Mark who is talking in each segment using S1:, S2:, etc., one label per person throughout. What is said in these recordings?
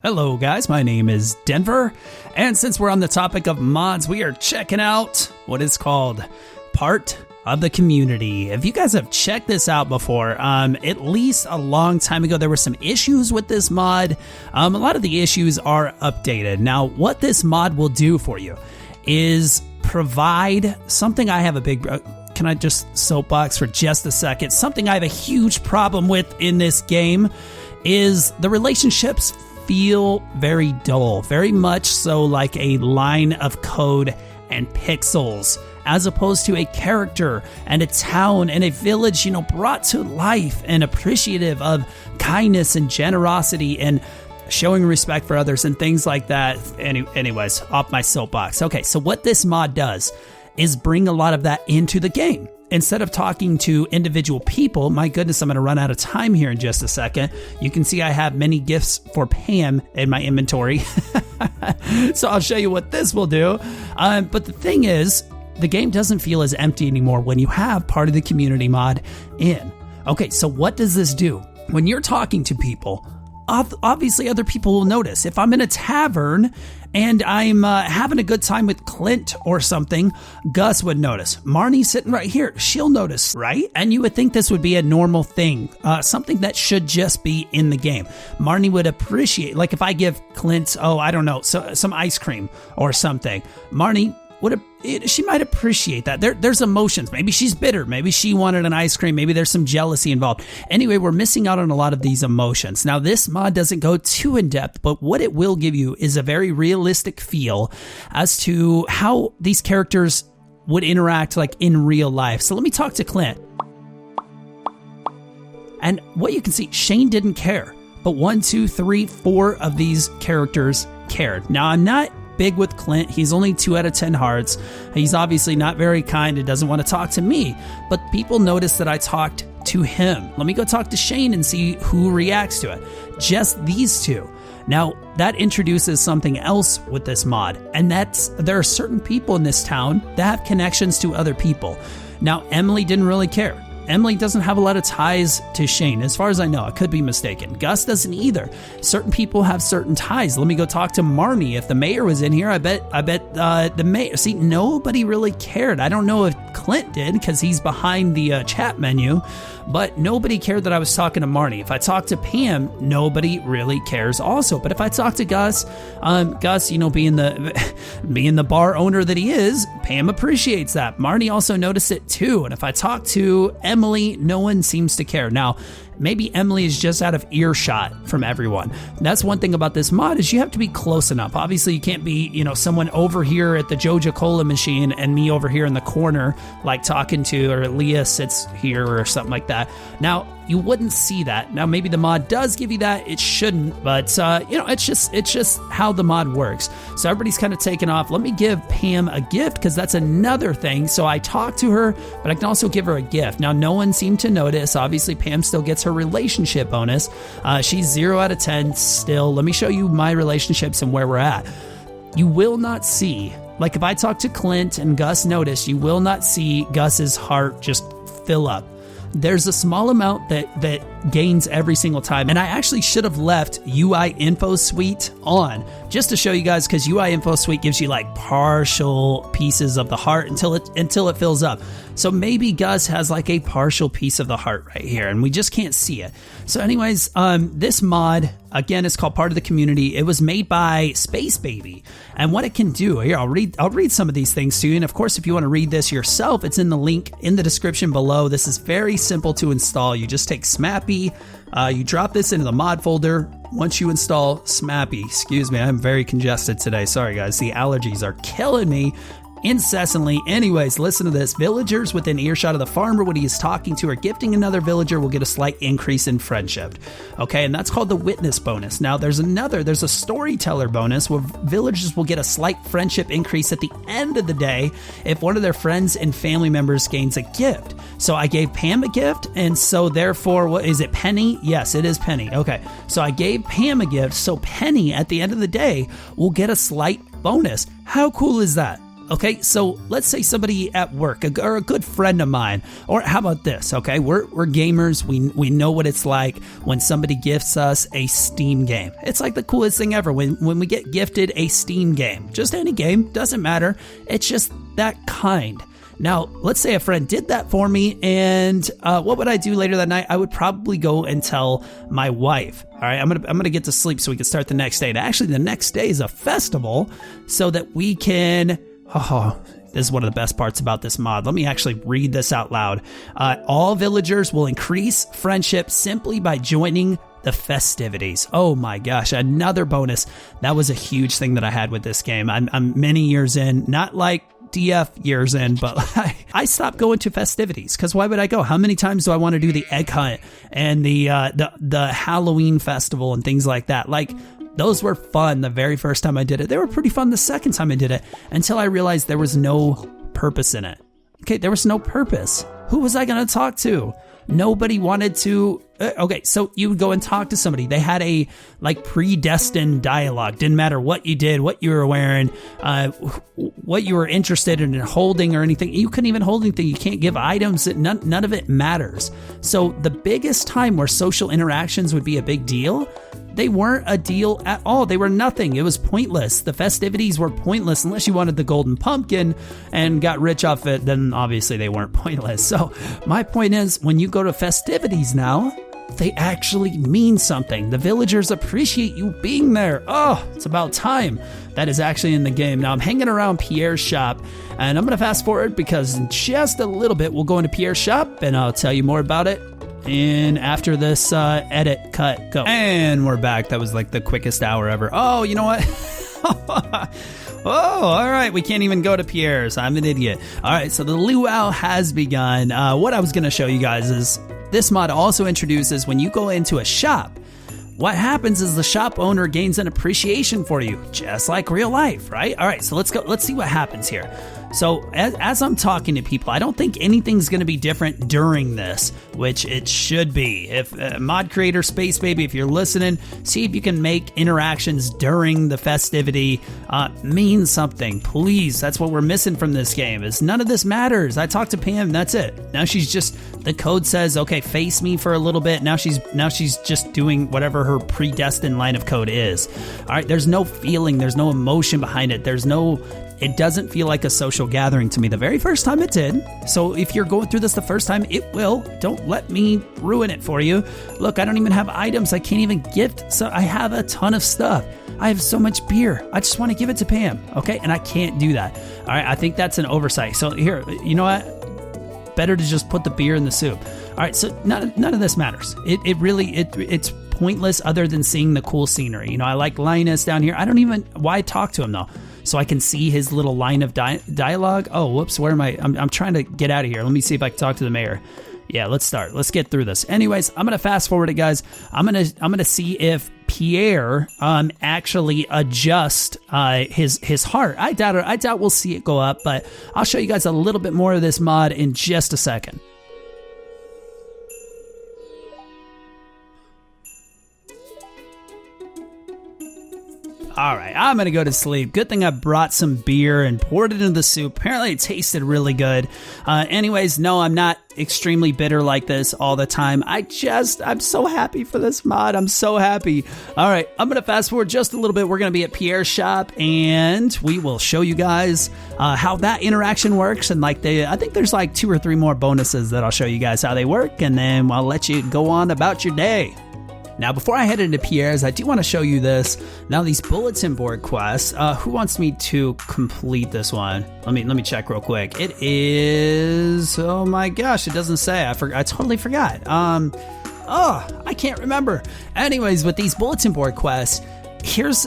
S1: Hello guys, my name is Denver, and since we're on the topic of mods, we are checking out what is called Part of the Community. If you guys have checked this out before, at least a long time ago, there were some issues with this mod. A lot of the issues are updated. Now, what this mod will do for you is provide something I have a big... can I just soapbox for just a second? Something I have a huge problem with in this game is the relationships feel very dull, very much so like a line of code and pixels, as opposed to a character and a town and a village, brought to life and appreciative of kindness and generosity and showing respect for others and things like that. Anyways, off my soapbox. Okay, so what this mod does is bring a lot of that into the game. Instead of talking to individual people, my goodness, I'm going to run out of time here in just a second. You can see I have many gifts for Pam in my inventory. So I'll show you what this will do. But the thing is, the game doesn't feel as empty anymore when you have Part of the Community mod in. Okay, so what does this do? When you're talking to people, obviously other people will notice. If I'm in a tavern and I'm having a good time with Clint or something, Gus would notice. Marnie's sitting right here. She'll notice, right? And you would think this would be a normal thing, something that should just be in the game. Marnie would appreciate, like if I give Clint, some ice cream or something, Marnie she might appreciate that. There's emotions. Maybe she's bitter. Maybe she wanted an ice cream. Maybe there's some jealousy involved. Anyway, we're missing out on a lot of these emotions. Now, this mod doesn't go too in depth, but what it will give you is a very realistic feel as to how these characters would interact like in real life. So let me talk to Clint. And what you can see, Shane didn't care, but 1, 2, 3, 4 of these characters cared. Now, I'm not big with Clint. He's only 2 out of 10 hearts. He's obviously not very kind and doesn't want to talk to me, but people notice that I talked to him. Let me go talk to Shane and see who reacts to it. Just these 2. Now, that introduces something else with this mod, and there are certain people in this town that have connections to other people. Now, Emily didn't really care. Emily doesn't have a lot of ties to Shane, as far as I know. I could be mistaken. Gus doesn't either. Certain people have certain ties. Let me go talk to Marnie. If the mayor was in here, I bet the mayor. See, nobody really cared. I don't know if Clint did because he's behind the chat menu, but nobody cared that I was talking to Marnie. If I talk to Pam, nobody really cares also. But if I talk to Gus, being the bar owner that he is, Pam appreciates that. Marnie also noticed it too. And if I talk to Emily, no one seems to care. Now, maybe Emily is just out of earshot from everyone. That's one thing about this mod is you have to be close enough. Obviously, you can't be, someone over here at the Joja Cola machine and me over here in the corner, like talking to, or Leah sits here or something like that. Now, you wouldn't see that. Now, maybe the mod does give you that. It shouldn't, but it's just how the mod works. So everybody's kind of taken off. Let me give Pam a gift because that's another thing. So I talk to her, but I can also give her a gift. Now, no one seemed to notice. Obviously, Pam still gets her relationship bonus. She's 0 out of 10 still. Let me show you my relationships and where we're at. You will not see, like if I talk to Clint and Gus notice, you will not see Gus's heart just fill up. There's a small amount that gains every single time. And I actually should have left UI Info Suite on just to show you guys, because UI Info Suite gives you like partial pieces of the heart until it fills up. So maybe Gus has like a partial piece of the heart right here and we just can't see it. So anyways, this mod, again, is called Part of the Community. It was made by Space Baby. And what it can do, here, I'll read some of these things to you. And of course, if you want to read this yourself, it's in the link in the description below. This is very simple to install. You just take Smappy, you drop this into the mod folder. Once you install Smappy, excuse me, I'm very congested today. Sorry guys, the allergies are killing me incessantly. Anyways, listen to this. Villagers within earshot of the farmer when he is talking to or gifting another villager will get a slight increase in friendship. Okay, and that's called the witness bonus. Now there's a storyteller bonus where villagers will get a slight friendship increase at the end of the day if one of their friends and family members gains a gift. So I gave Pam a gift, and so therefore, what is it, Penny? Yes, it is Penny. Okay, so I gave Pam a gift, so Penny at the end of the day will get a slight bonus. How cool is that? Okay, so let's say somebody at work or a good friend of mine, or how about this? Okay, we're gamers. We know what it's like when somebody gifts us a Steam game. It's like the coolest thing ever when we get gifted a Steam game. Just any game, doesn't matter. It's just that kind. Now, let's say a friend did that for me, and what would I do later that night? I would probably go and tell my wife. All right, I'm gonna get to sleep so we can start the next day. And actually, the next day is a festival, so that we can. Oh, this is one of the best parts about this mod. Let me actually read this out loud. All villagers will increase friendship simply by joining the festivities. Oh my gosh, another bonus. That was a huge thing that I had with this game. I'm many years in, not like DF years in, but I stopped going to festivities because why would I go? How many times do I want to do the egg hunt and the Halloween festival and things like that? Like, those were fun the very first time I did it. They were pretty fun the second time I did it until I realized there was no purpose in it. Okay, there was no purpose. Who was I going to talk to? Nobody wanted to. Okay, so you would go and talk to somebody. They had a predestined dialogue. Didn't matter what you did, what you were wearing, what you were interested in holding or anything. You couldn't even hold anything. You can't give items. None of it matters. So the biggest time where social interactions would be a big deal, they weren't a deal at all. They were nothing. It was pointless. The festivities were pointless unless you wanted the golden pumpkin and got rich off it. Then obviously they weren't pointless. So my point is, when you go to festivities now, they actually mean something. The villagers appreciate you being there. Oh, it's about time. That is actually in the game. Now I'm hanging around Pierre's shop, and I'm going to fast forward because in just a little bit we'll go into Pierre's shop and I'll tell you more about it. And after this edit cut, go. And we're back. That was like the quickest hour ever. Oh, you know what? Oh, all right. We can't even go to Pierre's. I'm an idiot. All right. So the luau has begun. What I was going to show you guys is this mod also introduces when you go into a shop, what happens is the shop owner gains an appreciation for you, just like real life, right? All right. So let's go. Let's see what happens here. So as I'm talking to people, I don't think anything's going to be different during this, which it should be. If mod creator Space Baby, if you're listening, see if you can make interactions during the festivity mean something. Please, that's what we're missing from this game. Is none of this matters. I talked to Pam, that's it. Now she's just, the code says, okay, face me for a little bit. Now she's just doing whatever her predestined line of code is. All right, there's no feeling, there's no emotion behind it. It doesn't feel like a social gathering to me the very first time it did. So if you're going through this the first time, it will. Don't let me ruin it for you. Look, I don't even have items. I can't even gift. So I have a ton of stuff. I have so much beer. I just want to give it to Pam. Okay. And I can't do that. All right. I think that's an oversight. So here, you know what? Better to just put the beer in the soup. All right. So none of this matters. It's pointless other than seeing the cool scenery. You know, I like Linus down here. Why talk to him though? So I can see his little line of dialogue. Oh, whoops, where am I? I'm trying to get out of here. Let me see if I can talk to the mayor. Yeah, let's start. Let's get through this. Anyways, I'm gonna fast forward it, guys. I'm gonna see if Pierre actually adjust his heart. I doubt it. I doubt we'll see it go up, but I'll show you guys a little bit more of this mod in just a second. All right, I'm going to go to sleep. Good thing I brought some beer and poured it into the soup. Apparently it tasted really good. Anyways, no, I'm not extremely bitter like this all the time. I'm so happy for this mod. I'm so happy. All right, I'm going to fast forward just a little bit. We're going to be at Pierre's shop, and we will show you guys how that interaction works. And I think there's like 2 or 3 more bonuses that I'll show you guys how they work, and then I'll let you go on about your day. Now, before I head into Pierre's, I do want to show you this. Now, these bulletin board quests, who wants me to complete this one? Let me check real quick. It is, oh my gosh, it doesn't say. I totally forgot. I can't remember. Anyways, with these bulletin board quests, here's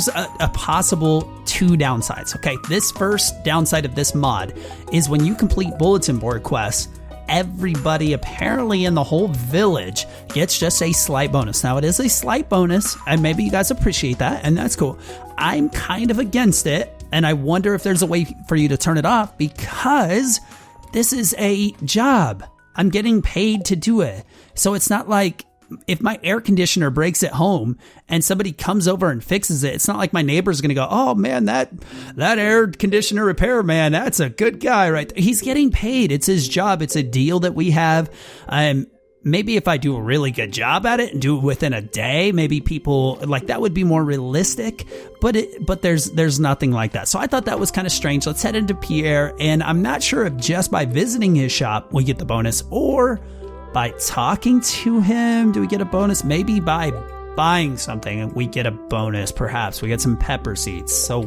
S1: a possible 2 downsides. Okay, this first downside of this mod is when you complete bulletin board quests, everybody apparently in the whole village gets just a slight bonus. Now, it is a slight bonus, and maybe you guys appreciate that, and that's cool. I'm kind of against it, and I wonder if there's a way for you to turn it off, because this is a job. I'm getting paid to do it. So it's not like if my air conditioner breaks at home and somebody comes over and fixes it, it's not like my neighbor's going to go, oh man, that air conditioner repair man, that's a good guy, right? He's getting paid. It's his job. It's a deal that we have. Maybe if I do a really good job at it and do it within a day, maybe people like that would be more realistic, but there's nothing like that. So I thought that was kind of strange. Let's head into Pierre, and I'm not sure if just by visiting his shop we get the bonus or by talking to him do we get a bonus. Maybe by buying something we get a bonus. Perhaps we get some pepper seeds. So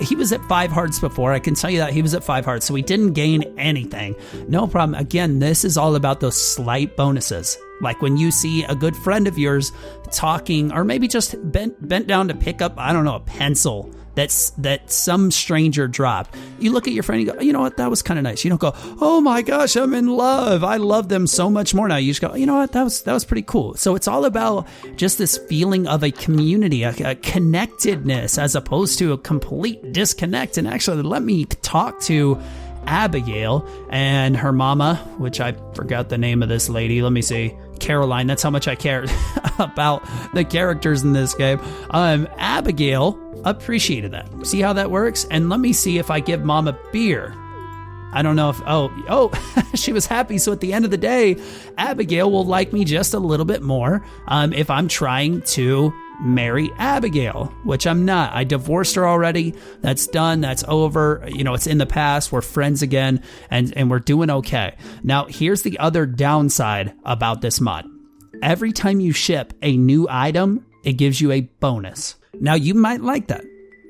S1: he was at 5 hearts before. I can tell you that he was at 5 hearts, so he didn't gain anything. No problem. Again, this is all about those slight bonuses. Like when you see a good friend of yours talking, or maybe just bent down to pick up, I don't know, a pencil that some stranger dropped. You look at your friend and you go, you know what, that was kind of nice. You don't go, oh my gosh, I'm in love. I love them so much more now. You just go, you know what, that was pretty cool. So it's all about just this feeling of a community, a connectedness, as opposed to a complete disconnect. And actually, let me talk to Abigail and her mama, which I forgot the name of this lady. Let me see. Caroline. That's how much I care about the characters in this game. Abigail appreciated that. See how that works? And let me see if I give mom a beer. I don't know if, she was happy. So at the end of the day, Abigail will like me just a little bit more if I'm trying to marry Abigail, which I'm not. I divorced her already. That's done. That's over. It's in the past. We're friends again, and we're doing okay. Now, here's the other downside about this mod. Every time you ship a new item, it gives you a bonus. Now, you might like that.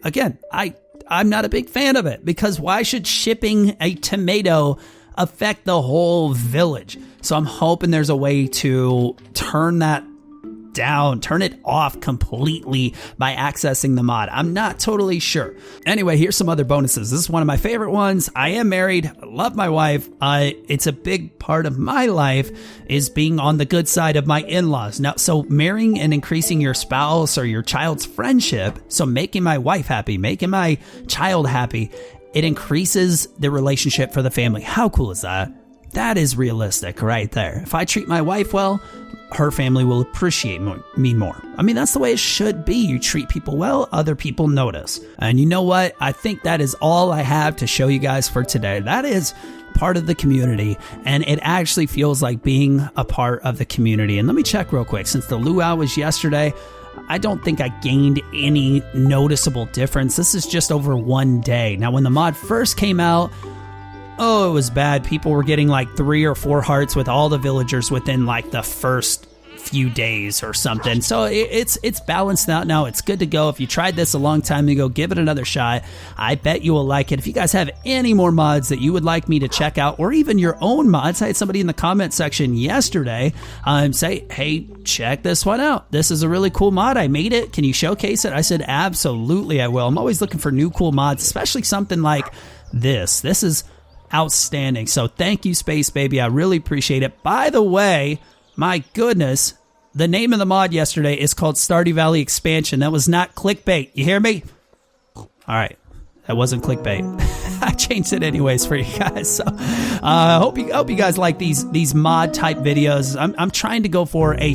S1: Again, I'm not a big fan of it, because why should shipping a tomato affect the whole village? So I'm hoping there's a way to turn that down, turn it off completely by accessing the mod. I'm not totally sure. Anyway, here's some other bonuses. This is one of my favorite ones. I am married. I love my wife. It's a big part of my life is being on the good side of my in-laws. Now, so marrying and increasing your spouse or your child's friendship, so making my wife happy, making my child happy, it increases the relationship for the family. How cool is that? That is realistic right there. If I treat my wife well, her family will appreciate me more. I mean, that's the way it should be. You treat people well, other people notice. And you know what? I think that is all I have to show you guys for today. That is part of the community, and it actually feels like being a part of the community. And let me check real quick. Since the luau was yesterday, I don't think I gained any noticeable difference. This is just over 1 day. Now, when the mod first came out, it was bad. People were getting like 3 or 4 hearts with all the villagers within like the first few days or something. So it's balanced out now. It's good to go. If you tried this a long time ago, give it another shot. I bet you will like it. If you guys have any more mods that you would like me to check out, or even your own mods, I had somebody in the comment section yesterday say, hey, check this one out. This is a really cool mod. I made it. Can you showcase it? I said, absolutely, I will. I'm always looking for new cool mods, especially something like this. This is outstanding. So thank you, Space Baby. I really appreciate it. By the way, my goodness, the name of the mod yesterday is called Stardew Valley Expansion. That was not clickbait. You hear me? All right. That wasn't clickbait. I changed it anyways for you guys. So I hope you guys like these mod type videos. I'm trying to go for a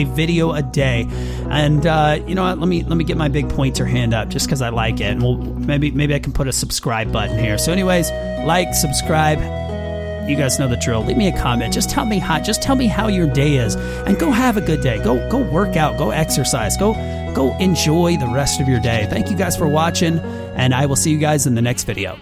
S1: video a day. And you know what? Let me get my big pointer hand up just because I like it. And maybe I can put a subscribe button here. So anyways, like, subscribe. You guys know the drill. Leave me a comment. Just tell me how your day is, and go have a good day. Go work out. Go exercise. Go enjoy the rest of your day. Thank you guys for watching, and I will see you guys in the next video.